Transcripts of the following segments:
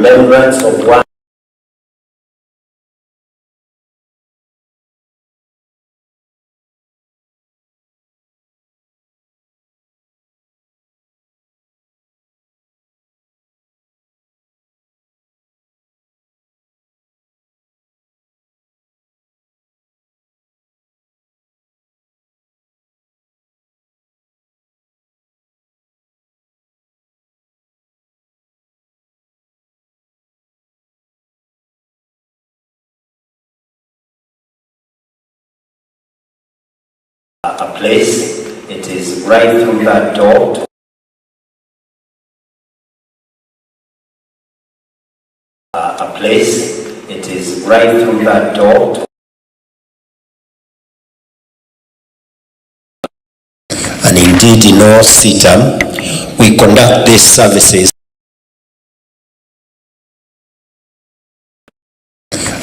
remembrance of one a place. It is right through that door. A place. It is right through that door. indeed in all CITAM, we conduct these services.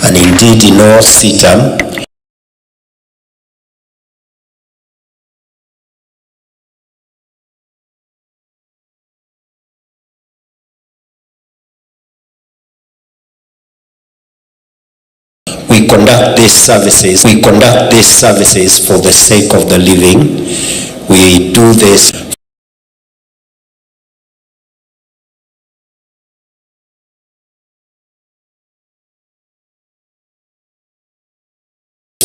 And indeed in all CITAM, we conduct these services for the sake of the living. We do this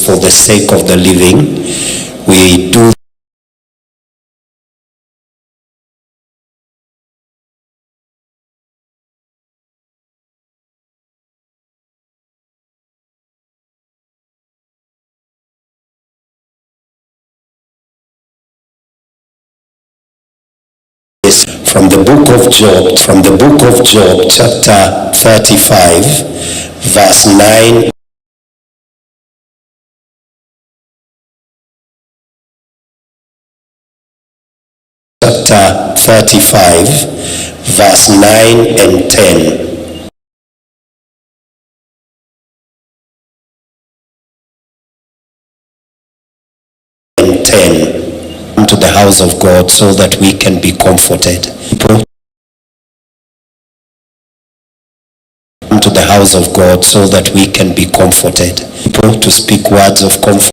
for the sake of the living. We do this from the book of Job, chapter 35, verse 9. Chapter 35, verse 9 and 10. To the house of God so that we can be comforted. To the house of God so that we can be comforted. To speak words of comfort.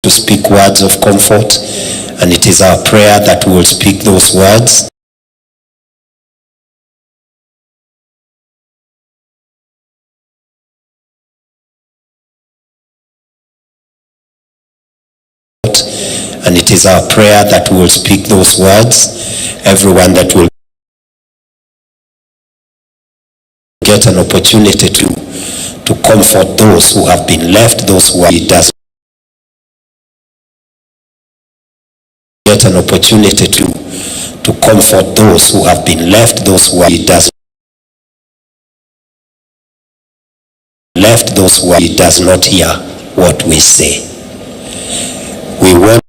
To speak words of comfort, and it is our prayer that we will speak those words. And it is our prayer that we will speak those words. Everyone that will get an opportunity to comfort those who have been left, those who does get an opportunity to comfort those who have been left, those who does not hear what we say. We want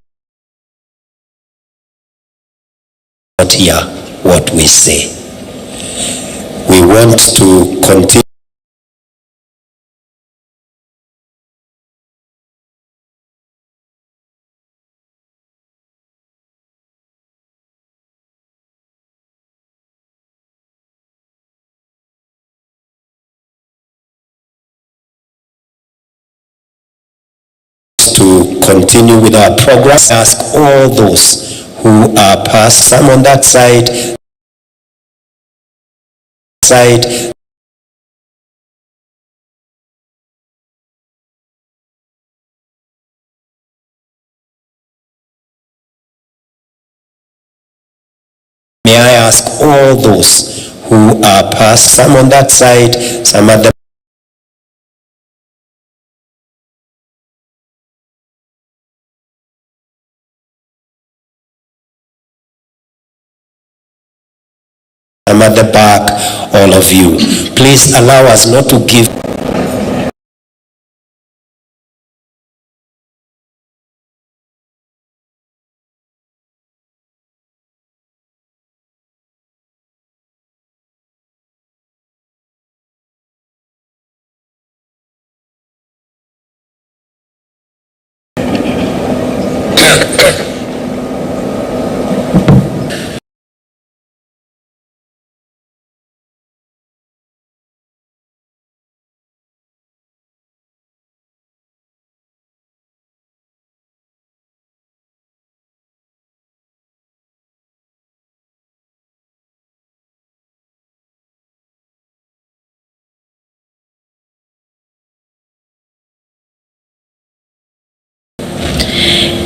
not hear what we say. We want to continue with our progress. Ask all those who are past, some on that side. May I ask all those who are past, some on that side, some at the back, all of you. Please allow us not to give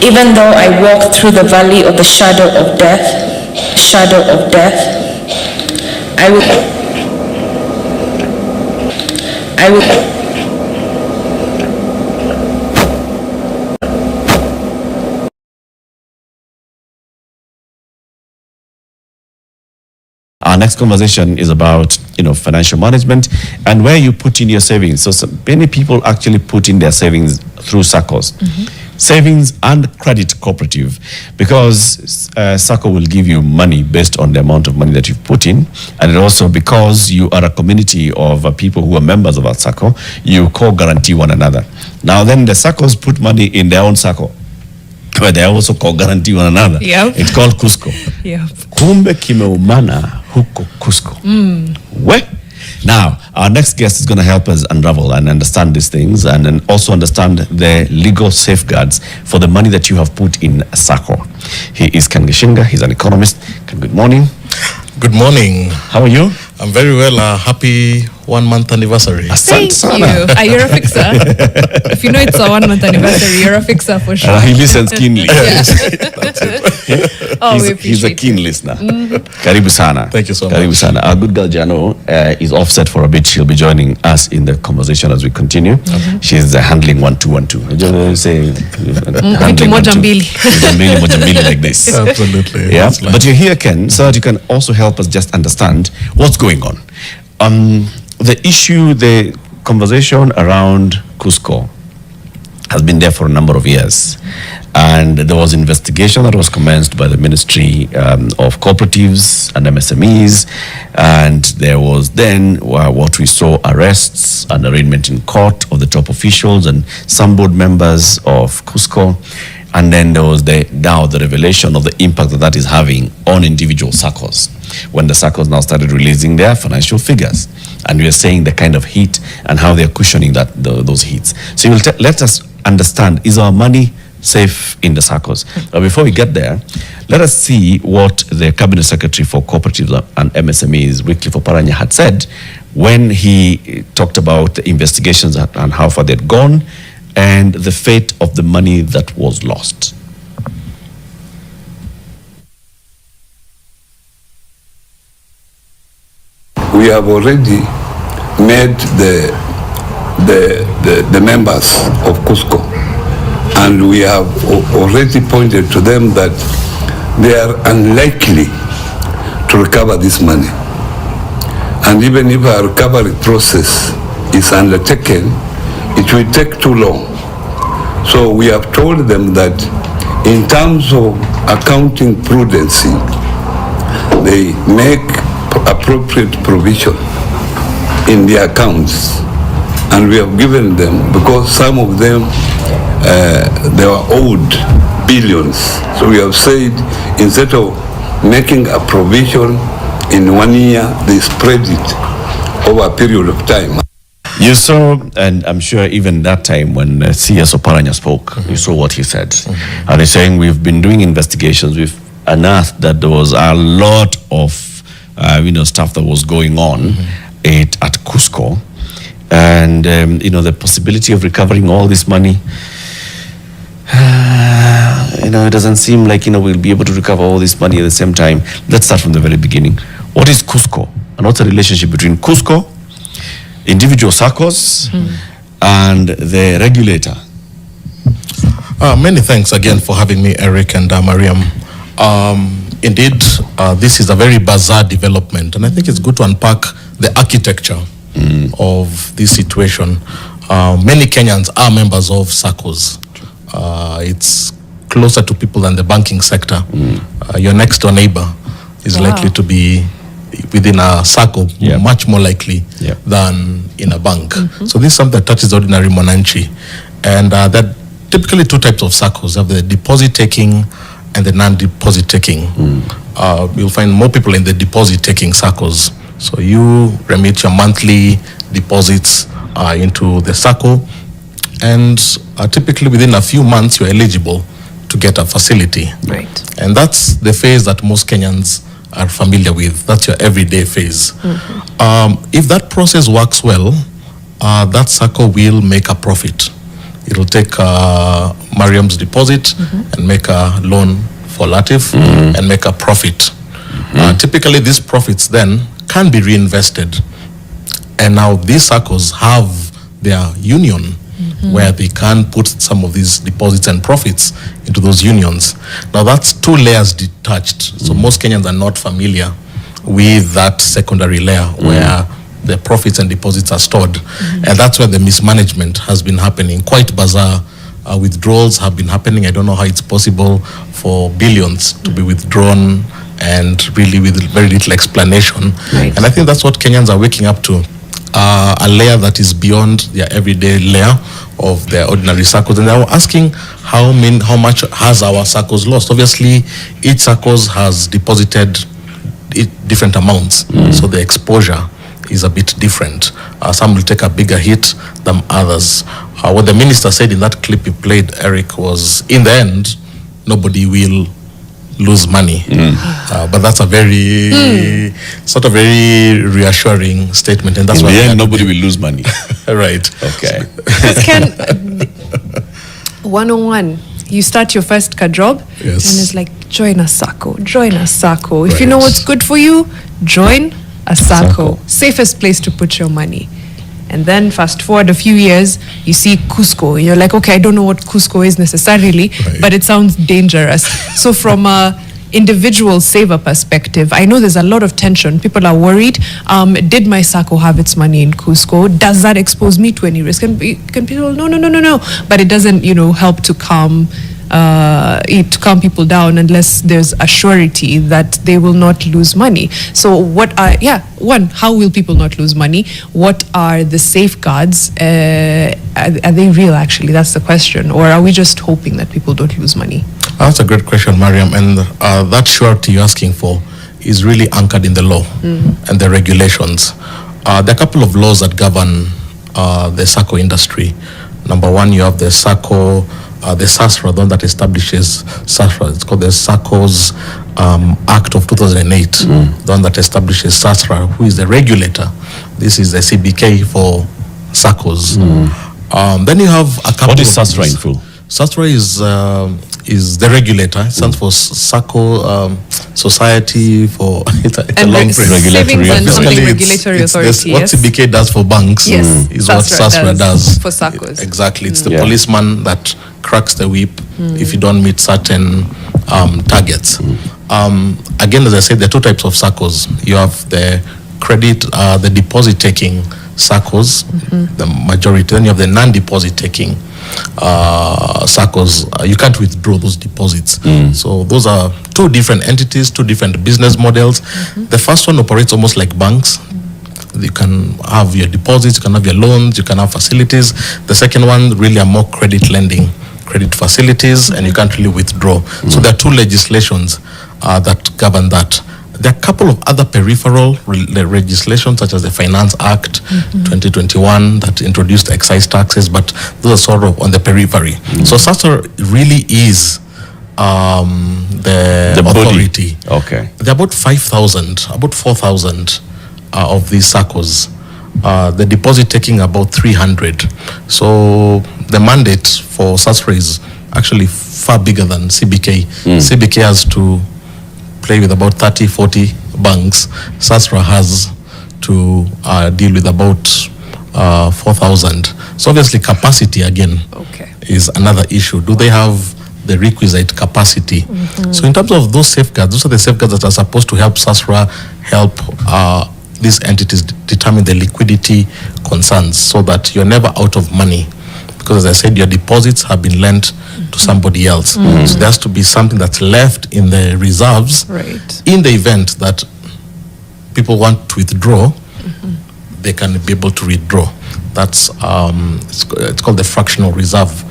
Even though I walk through the valley of the shadow of death, I will next conversation is about, financial management and where you put in your savings. So many people actually put in their savings through Saccos. Savings and credit cooperative, because Sacco will give you money based on the amount of money that you've put in, and also because you are a community of people who are members of that Sacco, you co-guarantee one another. Now then the Saccos put money in their own Sacco, but they also co-guarantee one another. Yep. It's called KUSCCO. Yep. Kumbe kimeumana huko KUSCCO. Now, our next guest is going to help us unravel and understand these things, and then also understand the legal safeguards for the money that you have put in a Sacco. He is Ken Gishinga. He's an economist. Ken, good morning. Good morning. How are you? I'm very well. Happy 1 month anniversary. Thank you. You're a fixer. If you know it's a 1 month anniversary, you're a fixer for sure. He listens keenly. That's it. Oh, He's a keen listener. Karibu sana. Thank you so Karibu much. sana. Our good girl Jano is offset for a bit. She'll be joining us in the conversation as we continue. She's handling 1-2-1-2. Just say Vitu moja mbili. moja mbili like this. Absolutely. Yeah. That's life. But you're here, Ken, so that you can also help us just understand what's going on. The issue, the conversation around KUSCCO has been there for a number of years. And there was investigation that was commenced by the Ministry of Cooperatives and MSMEs. And there was then what we saw, arrests and arraignment in court of the top officials and some board members of KUSCCO. And then there was now the revelation of the impact that is having on individual Saccos, when the Saccos now started releasing their financial figures. And we are saying the kind of hit and how they are cushioning those hits. So you will let us understand, is our money safe in the Saccos? But before we get there, let us see what the Cabinet Secretary for Cooperatives and MSMEs, Wycliffe Oparanya, had said when he talked about the investigations and how far they'd gone and the fate of the money that was lost. We have already made the members of KUSCCO, and we have already pointed to them that they are unlikely to recover this money. And even if a recovery process is undertaken, it will take too long. So we have told them that in terms of accounting prudency, they make appropriate provision in the accounts, and we have given them, because some of them they were owed billions. So we have said, instead of making a provision in 1 year, they spread it over a period of time. You saw, and I'm sure even that time when CS Oparanya spoke, you saw what he said. And he's saying we've been doing investigations, we've unearthed that there was a lot of stuff that was going on at KUSCCO. And, the possibility of recovering all this money, it doesn't seem like, we'll be able to recover all this money at the same time. Let's start from the very beginning. What is KUSCCO? And what's the relationship between KUSCCO, individual Saccos, and the regulator? Many thanks again for having me, Eric and Mariam. Indeed, this is a very bizarre development, and I think it's good to unpack the architecture of this situation. Many Kenyans are members of Saccos. It's closer to people than the banking sector. Your next door neighbor is likely to be within a Sacco, much more likely than in a bank. So this is something that touches ordinary Mwananchi. And there are typically two types of Saccos. You have the deposit taking and the non-deposit taking. You'll find more people in the deposit taking Saccos. So you remit your monthly deposits into the Sacco, and typically within a few months you're eligible to get a facility. Right. And that's the phase that most Kenyans are familiar with. That's your everyday phase. If that process works well, that Sacco will make a profit. It'll take Mariam's deposit and make a loan for Latif and make a profit. Typically, these profits then can be reinvested. And now these Saccos have their union where they can put some of these deposits and profits into those unions. Now that's two layers detached. So most Kenyans are not familiar with that secondary layer where the profits and deposits are stored. And that's where the mismanagement has been happening. Quite bizarre. Withdrawals have been happening. I don't know how it's possible for billions to be withdrawn and really with very little explanation. Right. And I think that's what Kenyans are waking up to. A layer that is beyond their everyday layer of their ordinary SACCOs. And they were asking how much has our SACCOs lost. Obviously, each SACCOs has deposited different amounts. So the exposure is a bit different. Some will take a bigger hit than others. What the minister said in that clip you played, Eric, was in the end, nobody will lose money. But that's a very sort of very reassuring statement, and that's In why the end, nobody will lose money. right. Okay. Ken, 101, you start your first car job, Yes. and it's like, join a Sacco, join a Sacco. If you Right. know what's good for you, join a Sacco. Sacco. Safest place to put your money. And then fast forward a few years, you see KUSCCO. You're like, okay, I don't know what KUSCCO is necessarily, Right. but it sounds dangerous. So from a individual saver perspective, I know there's a lot of tension. People are worried. Did my Sacco have its money in KUSCCO? Does that expose me to any risk? And can people, no. But it doesn't, help to calm people down unless there's a surety that they will not lose money. So how will people not lose money? What are the safeguards? Are they real actually? That's the question. Or are we just hoping that people don't lose money? That's a great question, Mariam. And that surety you're asking for is really anchored in the law and the regulations. There are a couple of laws that govern the Sacco industry. Number one, you have the Sacco, the SASRA, the one that establishes SASRA. It's called the Saccos Act of 2008, the one that establishes SASRA, who is the regulator. This is the CBK for Saccos. Then you have a couple What is of SASRA in full? SASRA is the regulator. It stands for Sacco Society for it's a long phrase. Savings and Basically, Holding it's- Regulatory it's Authority. what Yes. CBK does for banks is what SASRA does for Saccos. Exactly. It's the Yeah. policeman that cracks the whip if you don't meet certain targets. Again, as I said, there are two types of Saccos. You have the the deposit taking Saccos, the majority. Then you have the non-deposit taking Saccos. You can't withdraw those deposits. So those are two different entities, two different business models. The first one operates almost like banks. You can have your deposits, you can have your loans, you can have facilities. The second one really are more credit lending, credit facilities, and you can't really withdraw. So there are two legislations that govern that. There are a couple of other peripheral legislations, such as the Finance Act 2021 that introduced excise taxes, but those are sort of on the periphery. So SASRA really is the authority. Body. Okay. There are about 5,000, about 4,000 of these Saccos. The deposit taking about 300. So the mandate for SASRA is actually far bigger than CBK. CBK has to play with about 30, 40 banks. SASRA has to deal with about 4,000. So obviously capacity again is another issue. Do they have the requisite capacity? So in terms of those safeguards, those are the safeguards that are supposed to help SASRA help these entities determine the liquidity concerns so that you're never out of money. Because as I said, your deposits have been lent to somebody else. So there has to be something that's left in the reserves in the event that people want to withdraw, they can be able to withdraw. That's it's called the fractional reserve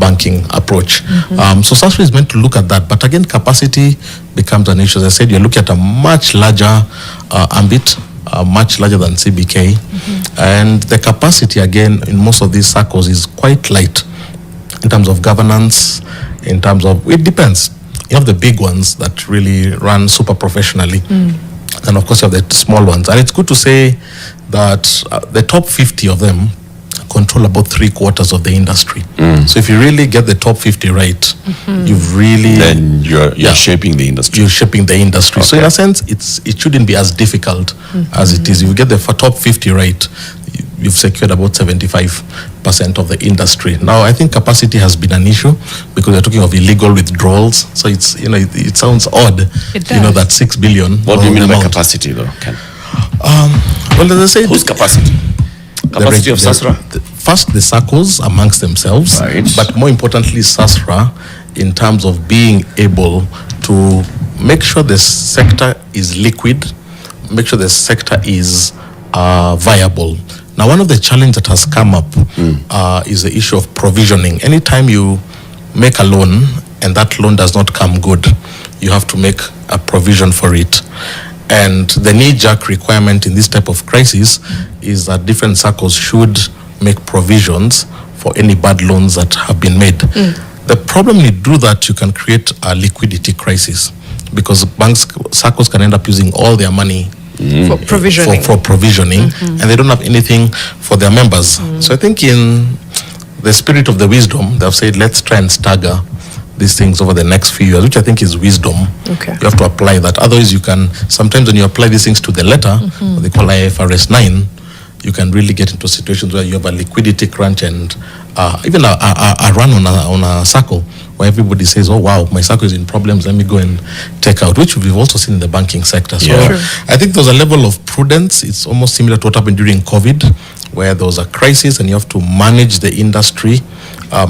banking approach. So SASRA is meant to look at that. But again, capacity becomes an issue. As I said, you're looking at a much larger ambit, much larger than CBK. And the capacity, again, in most of these Saccos is quite light in terms of governance, in terms of, it depends. You have the big ones that really run super professionally. And of course you have the small ones. And it's good to say that the top 50 of them control about 3/4 of the industry. So if you really get the top 50 right, you've really... Then you're shaping the industry. You're shaping the industry. So in a sense, it shouldn't be as difficult as it is. If you get the top 50 right, you've secured about 75% of the industry. Now, I think capacity has been an issue because you're talking of illegal withdrawals. So it's, it sounds odd, that 6 billion. What do you mean by capacity, though, Ken? Well, as I said, whose capacity? Capacity of SASRA? First, the SACCOs amongst themselves, right. But more importantly, SASRA, in terms of being able to make sure the sector is liquid, make sure the sector is viable. Now, one of the challenges that has come up is the issue of provisioning. Anytime you make a loan and that loan does not come good, you have to make a provision for it. And the knee-jerk requirement in this type of crisis is that different SACCOs should make provisions for any bad loans that have been made. The problem when you do that, you can create a liquidity crisis because banks, SACCOs can end up using all their money for provisioning, for provisioning, and they don't have anything for their members. So I think in the spirit of the wisdom, they've said, let's try and stagger these things over the next few years, which I think is wisdom. Okay. You have to apply that. Otherwise, you can, sometimes when you apply these things to the letter, what they call IFRS 9, you can really get into situations where you have a liquidity crunch and even a run on a Sacco where everybody says, oh wow, my Sacco is in problems, let me go and take out, which we've also seen in the banking sector. So I think there's a level of prudence. It's almost similar to what happened during COVID, where there was a crisis and you have to manage the industry,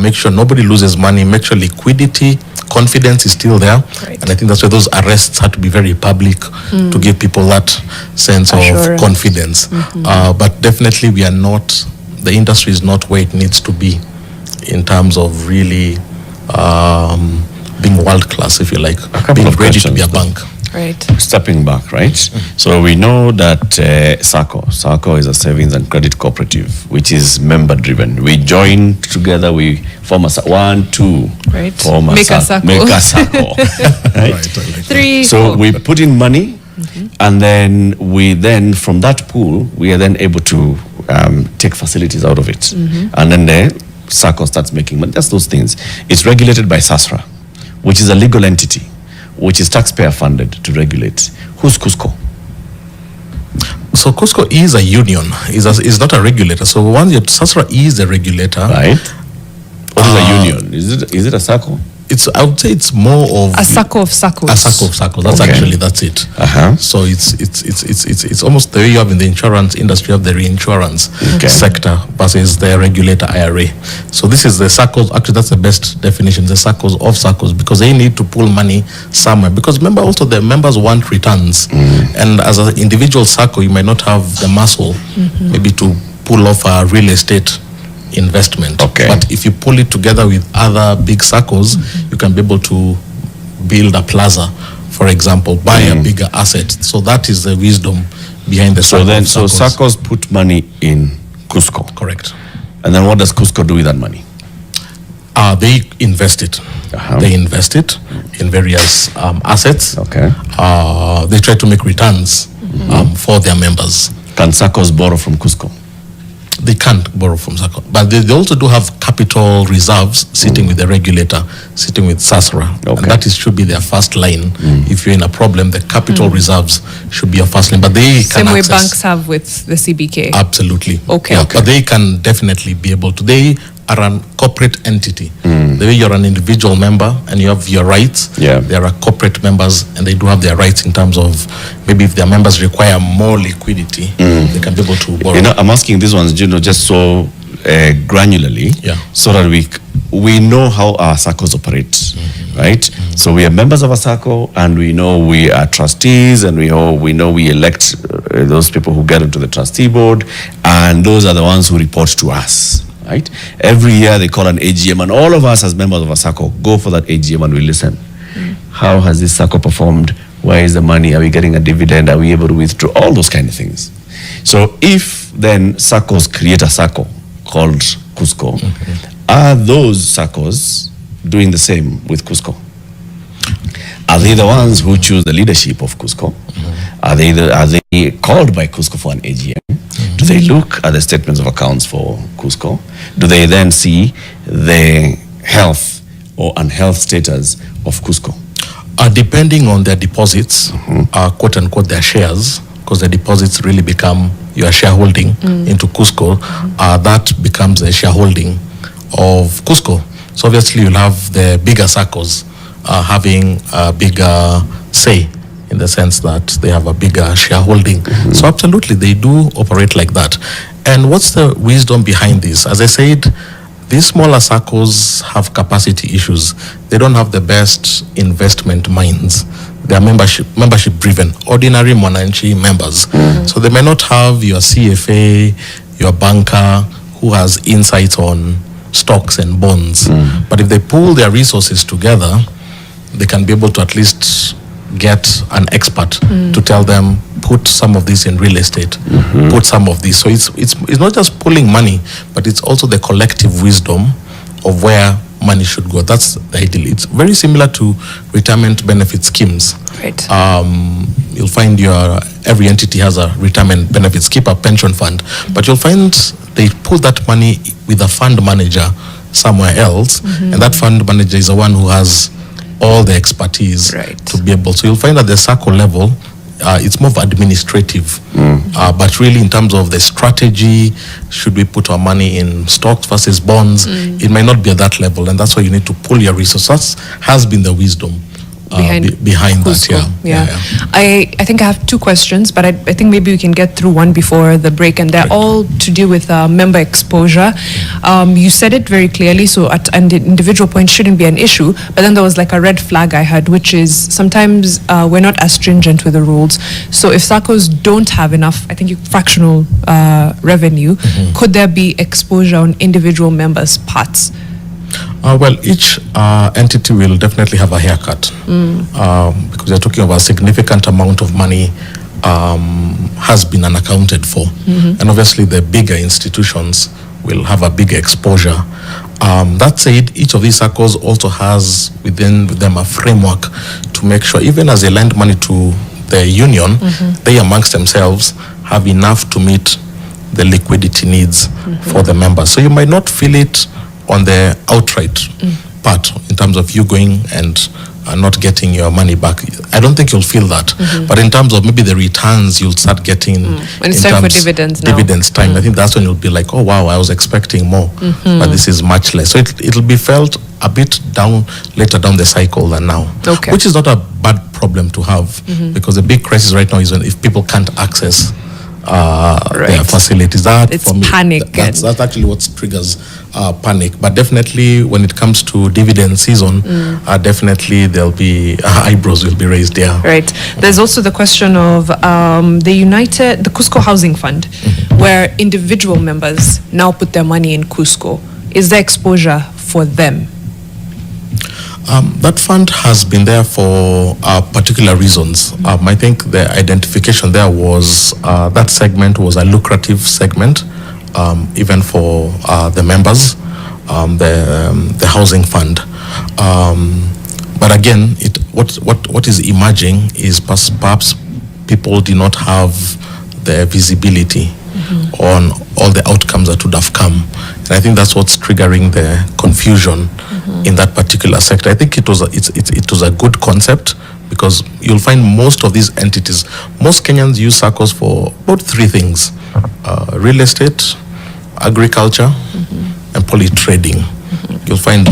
make sure nobody loses money, make sure liquidity, confidence is still there. Right. And I think that's why those arrests had to be very public to give people that sense of confidence. But definitely we are not, the industry is not where it needs to be in terms of really being world class, if you like, being ready to be a bank. Right. Stepping back, right? So we know that Sacco is a savings and credit cooperative, which is member driven. We join together, we form a right. form a Make a Sacco. Make a Sacco. Right? Right, I like 3, So 4. we put in money, and then from that pool, we are then able to take facilities out of it. And then the Sacco starts making money. That's those things. It's regulated by SASRA, which is a legal entity, which is taxpayer funded to regulate. Who's KUSCCO? So KUSCCO is a union, is not a regulator. So SASRA is a regulator. Right. What is a union? Is it a Sacco? I would say it's more of A Sacco of Saccos. a Sacco of Saccos. That's it. So it's almost the way you have in the insurance industry, you have the reinsurance sector versus the regulator IRA. So this is the Saccos. Actually, that's the best definition. The Saccos of Saccos, because they need to pull money somewhere. Because remember, also the members want returns, and as an individual Sacco, you might not have the muscle, maybe to pull off a real estate investment. But if you pull it together with other big Saccos, you can be able to build a plaza, for example, buy a bigger asset. So that is the wisdom behind the Sacco. So Saccos put money in KUSCCO. Correct. And then what does KUSCCO do with that money? They invest it. They invest it in various assets. They try to make returns for their members. Can Saccos borrow from KUSCCO? They can't borrow from Sacco, but they also do have capital reserves sitting with the regulator, sitting with SASRA, and that should be their first line. If you're in a problem, the capital reserves should be your first line, but they can Same way access. banks have with the CBK. Absolutely. Okay. But they can definitely be able to. They are a corporate entity. The way you're an individual member and you have your rights, there are corporate members and they do have their rights in terms of maybe if their members require more liquidity, they can be able to borrow. I'm asking these ones, just so granularly, so that we know how our Saccos operate, right? So we are members of a Sacco, and we know we are trustees, and we know we elect those people who get into the trustee board, and those are the ones who report to us. Right? Every year they call an AGM, and all of us as members of a Sacco go for that AGM and we listen. How has this Sacco performed? Where is the money? Are we getting a dividend? Are we able to withdraw? All those kind of things. So if then Saccos create a Sacco called KUSCCO, are those Saccos doing the same with KUSCCO? Are they the ones who choose the leadership of KUSCCO? Are they called by KUSCCO for an AGM? Do they look at the statements of accounts for KUSCCO? Do they then see the health or unhealth status of KUSCCO? Depending on their deposits, quote unquote, their shares, because the deposits really become your shareholding into KUSCCO, that becomes a shareholding of KUSCCO. So obviously you'll have the bigger Saccos having a bigger say, in the sense that they have a bigger shareholding. So absolutely, they do operate like that. And what's the wisdom behind this? As I said, these smaller Saccos have capacity issues. They don't have the best investment minds. They are membership driven, ordinary Mwananchi members. So they may not have your CFA, your banker who has insights on stocks and bonds. But if they pool their resources together, they can be able to at least get an expert to tell them, put some of this in real estate, put some of this. So it's not just pulling money, but it's also the collective wisdom of where money should go. That's the ideal. It's very similar to retirement benefit schemes. Right. You'll find every entity has a retirement benefit scheme, a pension fund, but you'll find they pull that money with a fund manager somewhere else, and that fund manager is the one who has all the expertise to be able. So you'll find at the Sacco level, it's more of administrative, but really in terms of the strategy, should we put our money in stocks versus bonds, it may not be at that level, and that's why you need to pull your resources. That has been the wisdom behind that. Yeah. I think I have two questions, but I think maybe we can get through one before the break, and they're all to do with member exposure. You said it very clearly, so at an individual point shouldn't be an issue, but then there was like a red flag I had, which is sometimes we're not as stringent with the rules. So if Saccos don't have enough, I think fractional revenue, could there be exposure on individual members' parts? Well, each entity will definitely have a haircut because they're talking about a significant amount of money has been unaccounted for. And obviously the bigger institutions will have a bigger exposure. That said, each of these Saccos also has within them a framework to make sure, even as they lend money to the union, they amongst themselves have enough to meet the liquidity needs for the members. So you might not feel it on the outright part in terms of you going and not getting your money back. I don't think you'll feel that. But in terms of maybe the returns you'll start getting when it's time for dividends now. Dividends time, I think that's when you'll be like, oh wow, I was expecting more, but this is much less. So it'll be felt a bit later down the cycle than now, which is not a bad problem to have, because the big crisis right now is when if people can't access their facilities. It's for me, panic. That's actually what triggers panic. But definitely when it comes to dividend season, definitely there'll be eyebrows will be raised there. Right. There's also the question of the KUSCCO Housing Fund, where individual members now put their money in KUSCCO. Is there exposure for them? That fund has been there for particular reasons. I think the identification there was that segment was a lucrative segment, even for the members, the housing fund. But again, what is emerging is perhaps people do not have the visibility on all the outcomes that would have come. And I think that's what's triggering the confusion in that particular sector. I think it was a good concept, because you'll find most of these entities, most Kenyans use Saccos for about three things: real estate, agriculture, and poly trading. You'll find